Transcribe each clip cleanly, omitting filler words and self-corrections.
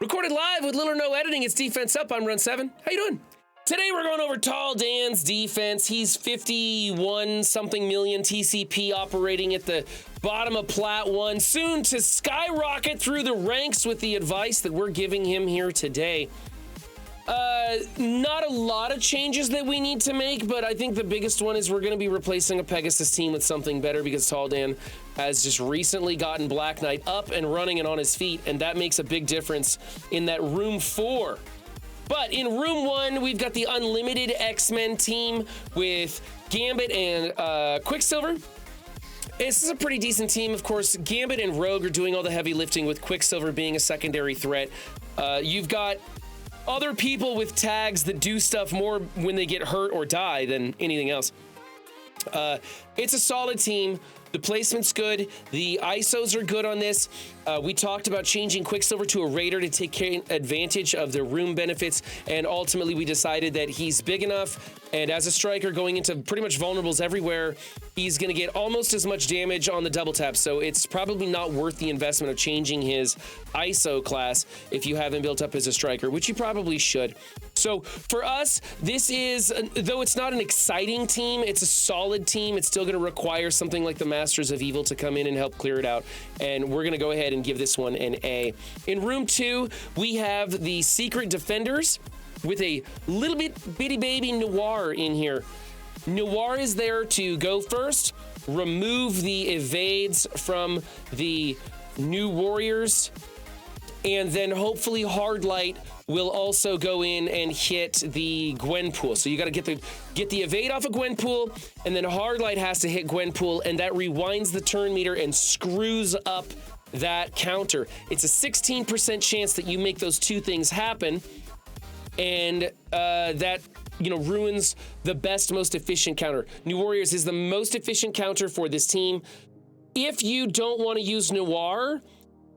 Recorded live with little or no editing. It's Defense Up. I'm Run 7. How you doing? Today we're going over Tall Dan's defense. He's 51-something million TCP operating at the bottom of Plat 1, soon to skyrocket through the ranks with the advice that we're giving him here today. Not a lot of changes that we need to make, but I think the biggest one is we're going to be replacing a Pegasus team with something better because Tall Dan has just recently gotten Black Knight up and running and on his feet, and that makes a big difference in that Room 4. But in Room 1, we've got the Unlimited X-Men team with Gambit and Quicksilver. This is a pretty decent team. Of course, Gambit and Rogue are doing all the heavy lifting with Quicksilver being a secondary threat. You've got other people with tags that do stuff more when they get hurt or die than anything else. It's a solid team. The placement's good. The ISOs are good on this. We talked about changing Quicksilver to a Raider to take advantage of the room benefits, and ultimately we decided that he's big enough, and as a striker going into pretty much vulnerables everywhere, he's going to get almost as much damage on the double tap, so it's probably not worth the investment of changing his ISO class if you haven't built up as a striker, which you probably should. So for us, this is, though it's not an exciting team, it's a solid team. It's still going to require something like the Masters of Evil to come in and help clear it out. And we're going to go ahead and give this one an A. In Room 2, we have the Secret Defenders with a little bit bitty baby Noir in here. Noir is there to go first, remove the evades from the new warriors, and then hopefully Hardlight will also go in and hit the Gwenpool. So you got to get the evade off of Gwenpool, and then Hardlight has to hit Gwenpool, and that rewinds the turn meter and screws up that counter. It's a 16% chance that you make those two things happen, and that ruins the best, most efficient counter. New Warriors is the most efficient counter for this team. If you don't want to use Noir,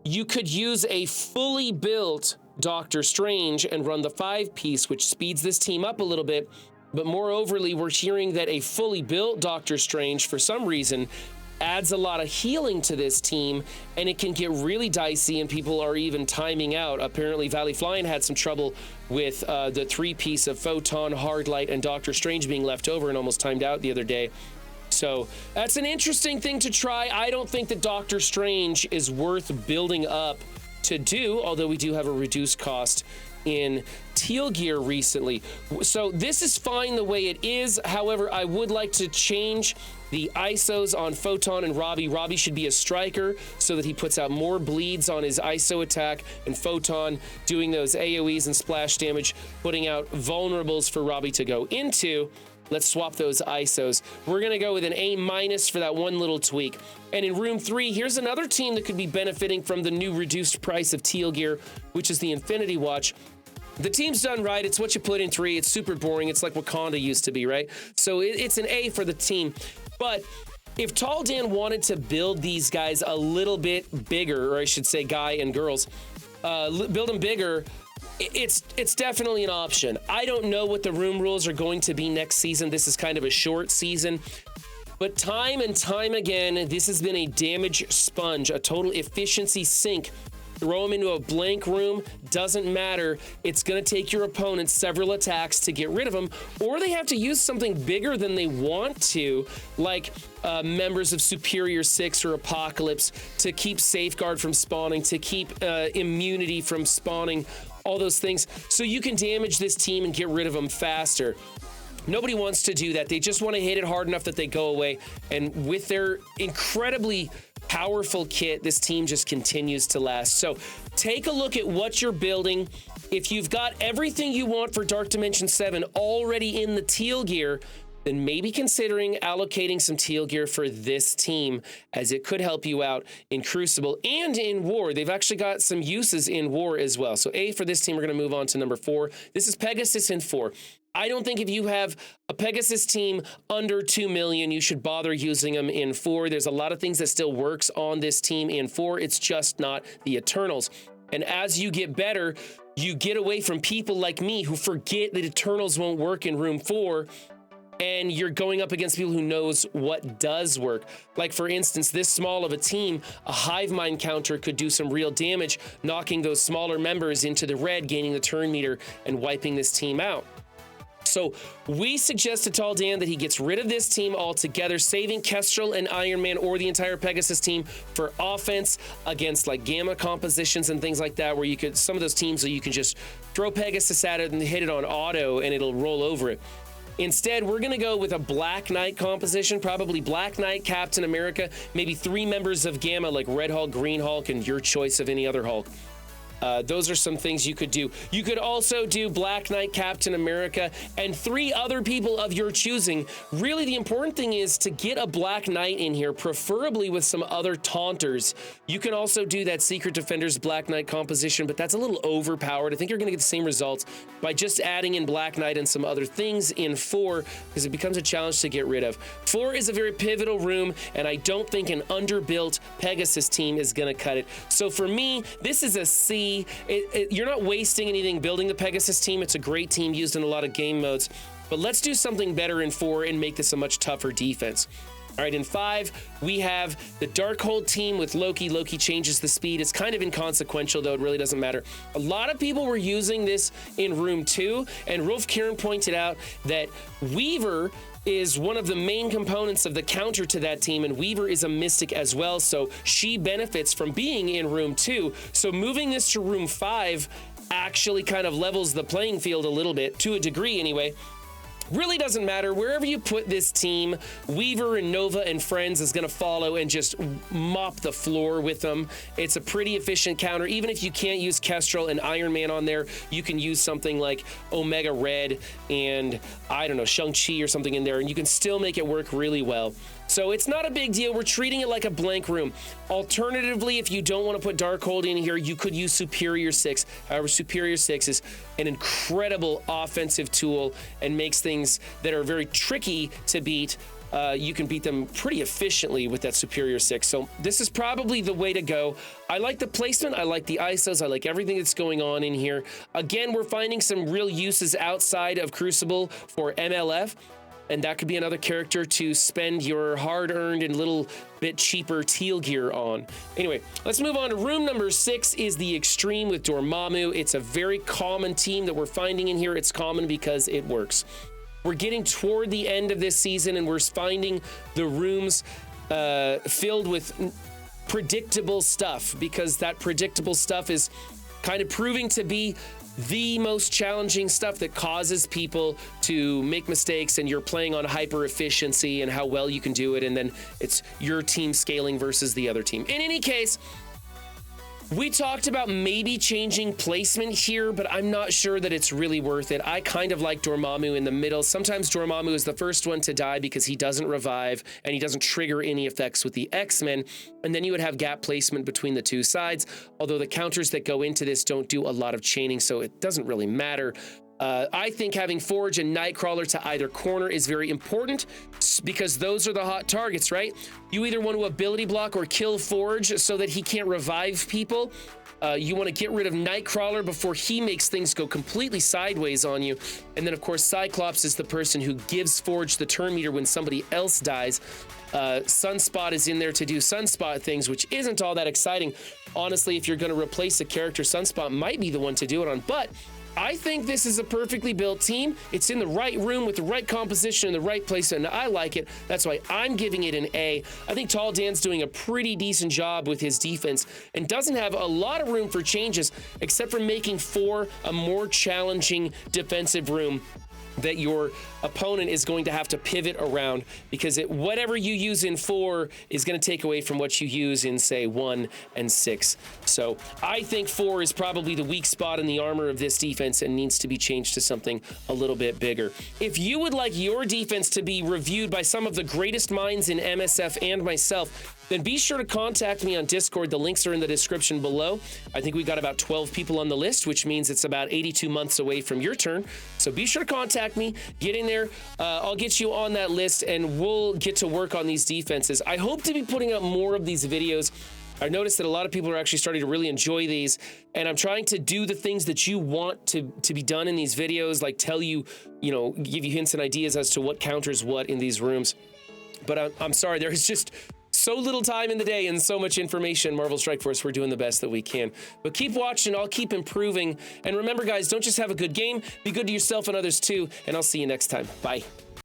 you could use a fully built Doctor Strange and run the 5-piece, which speeds this team up a little bit. But moreoverly, we're hearing that a fully built Doctor Strange, for some reason, adds a lot of healing to this team, and it can get really dicey, and people are even timing out. Apparently, Valley Flying had some trouble with the 3-piece of Photon, Hardlight, and Doctor Strange being left over and almost timed out the other day. So that's an interesting thing to try. I don't think that Doctor Strange is worth building up to do, although we do have a reduced cost in Teal Gear recently. So this is fine the way it is. However, I would like to change the ISOs on Photon and Robbie. Robbie should be a striker so that he puts out more bleeds on his ISO attack, and Photon doing those AoEs and splash damage, putting out vulnerables for Robbie to go into. Let's swap those ISOs. We're going to go with an A- for that one little tweak. And in Room 3, here's another team that could be benefiting from the new reduced price of Teal Gear, which is the Infinity Watch. The team's done right. It's what you put in 3. It's super boring. It's like Wakanda used to be, right? So it's an A for the team. But if Tall Dan wanted to build these guys a little bit bigger, or I should say guy and girls, build them bigger, it's definitely an option. I don't know what the room rules are going to be next season. This is kind of a short season. But time and time again, this has been a damage sponge, a total efficiency sink. Throw them into a blank room, doesn't matter. It's going to take your opponent several attacks to get rid of them, or they have to use something bigger than they want to, like members of Superior 6 or Apocalypse, to keep Safeguard from spawning, to keep immunity from spawning, all those things, so you can damage this team and get rid of them faster. Nobody wants to do that. They just want to hit it hard enough that they go away. And with their incredibly powerful kit, this team just continues to last. So take a look at what you're building. If you've got everything you want for Dark Dimension 7 already in the Teal Gear, then maybe considering allocating some Teal Gear for this team, as it could help you out in Crucible and in War. They've actually got some uses in War as well. So A for this team. We're going to move on to number 4. This is Pegasus in 4. I don't think if you have a Pegasus team under 2 million, you should bother using them in 4. There's a lot of things that still works on this team in 4. It's just not the Eternals. And as you get better, you get away from people like me who forget that Eternals won't work in Room 4. and you're going up against people who knows what does work. Like, for instance, this small of a team, a hive mind counter could do some real damage, knocking those smaller members into the red, gaining the turn meter, and wiping this team out. So we suggest to Tall Dan that he gets rid of this team altogether, saving Kestrel and Iron Man or the entire Pegasus team for offense against like Gamma compositions and things like that, where you could, some of those teams that you can just throw Pegasus at it and hit it on auto and it'll roll over it. Instead, we're going to go with a Black Knight composition, probably Black Knight, Captain America, maybe 3 members of Gamma like Red Hulk, Green Hulk, and your choice of any other Hulk. Those are some things you could do. You could also do Black Knight, Captain America, and 3 other people of your choosing. Really, the important thing is to get a Black Knight in here, preferably with some other taunters. You can also do that Secret Defenders Black Knight composition, but that's a little overpowered. I think you're going to get the same results by just adding in Black Knight and some other things in 4, because it becomes a challenge to get rid of. 4 is a very pivotal room, and I don't think an underbuilt Pegasus team is going to cut it. So for me, this is a C. You're not wasting anything building the Pegasus team. It's a great team used in a lot of game modes, but let's do something better in 4 and make this a much tougher defense. All right, in 5, we have the Darkhold team with Loki. Loki changes the speed. It's kind of inconsequential, though. It really doesn't matter. A lot of people were using this in Room 2, and Rolf Kieran pointed out that Weaver is one of the main components of the counter to that team, and Weaver is a mystic as well, so she benefits from being in Room 2. So moving this to Room 5 actually kind of levels the playing field a little bit, to a degree anyway. Really doesn't matter. Wherever you put this team, Weaver and Nova and friends is going to follow and just mop the floor with them. It's a pretty efficient counter. Even if you can't use Kestrel and Iron Man on there, you can use something like Omega Red and, I don't know, Shang-Chi or something in there, and you can still make it work really well. So it's not a big deal. We're treating it like a blank room. Alternatively, if you don't want to put Darkhold in here, you could use Superior 6. However, Superior 6 is an incredible offensive tool and makes things that are very tricky to beat. You can beat them pretty efficiently with that Superior 6. So this is probably the way to go. I like the placement. I like the ISOs. I like everything that's going on in here. Again, we're finding some real uses outside of Crucible for MLF. And that could be another character to spend your hard-earned and little bit cheaper teal gear on. Anyway, let's move on to room number 6 is the Extreme with Dormammu. It's a very common team that we're finding in here. It's common because it works. We're getting toward the end of this season, and we're finding the rooms filled with predictable stuff, because that predictable stuff is kind of proving to be the most challenging stuff that causes people to make mistakes, and you're playing on hyper efficiency and how well you can do it, and then it's your team scaling versus the other team. In any case, we talked about maybe changing placement here, but I'm not sure that it's really worth it. I kind of like Dormammu in the middle. Sometimes Dormammu is the first one to die because he doesn't revive and he doesn't trigger any effects with the X-Men. And then you would have gap placement between the 2 sides, although the counters that go into this don't do a lot of chaining, so it doesn't really matter. I think having Forge and Nightcrawler to either corner is very important, because those are the hot targets, right? You either want to ability block or kill Forge so that he can't revive people. You want to get rid of Nightcrawler before he makes things go completely sideways on you. And then, of course, Cyclops is the person who gives Forge the turn meter when somebody else dies. Sunspot is in there to do Sunspot things, which isn't all that exciting. Honestly, if you're going to replace a character, Sunspot might be the one to do it on, but I think this is a perfectly built team. It's in the right room with the right composition in the right place, and I like it. That's why I'm giving it an A. I think Tall Dan's doing a pretty decent job with his defense and doesn't have a lot of room for changes, except for making 4 a more challenging defensive room that your opponent is going to have to pivot around, because whatever you use in 4 is going to take away from what you use in, say, 1 and 6. So I think 4 is probably the weak spot in the armor of this defense and needs to be changed to something a little bit bigger. If you would like your defense to be reviewed by some of the greatest minds in MSF and myself, then be sure to contact me on Discord. The links are in the description below. I think we got about 12 people on the list, which means it's about 82 months away from your turn. So be sure to contact me, get in there. I'll get you on that list, and we'll get to work on these defenses. I hope to be putting out more of these videos I noticed that a lot of people are actually starting to really enjoy these, and I'm trying to do the things that you want to be done in these videos, like tell you, give you hints and ideas as to what counters what in these rooms. But I'm sorry, there is just so little time in the day and so much information. Marvel Strike Force, we're doing the best that we can. But keep watching, I'll keep improving. And remember, guys, don't just have a good game, be good to yourself and others too, and I'll see you next time. Bye.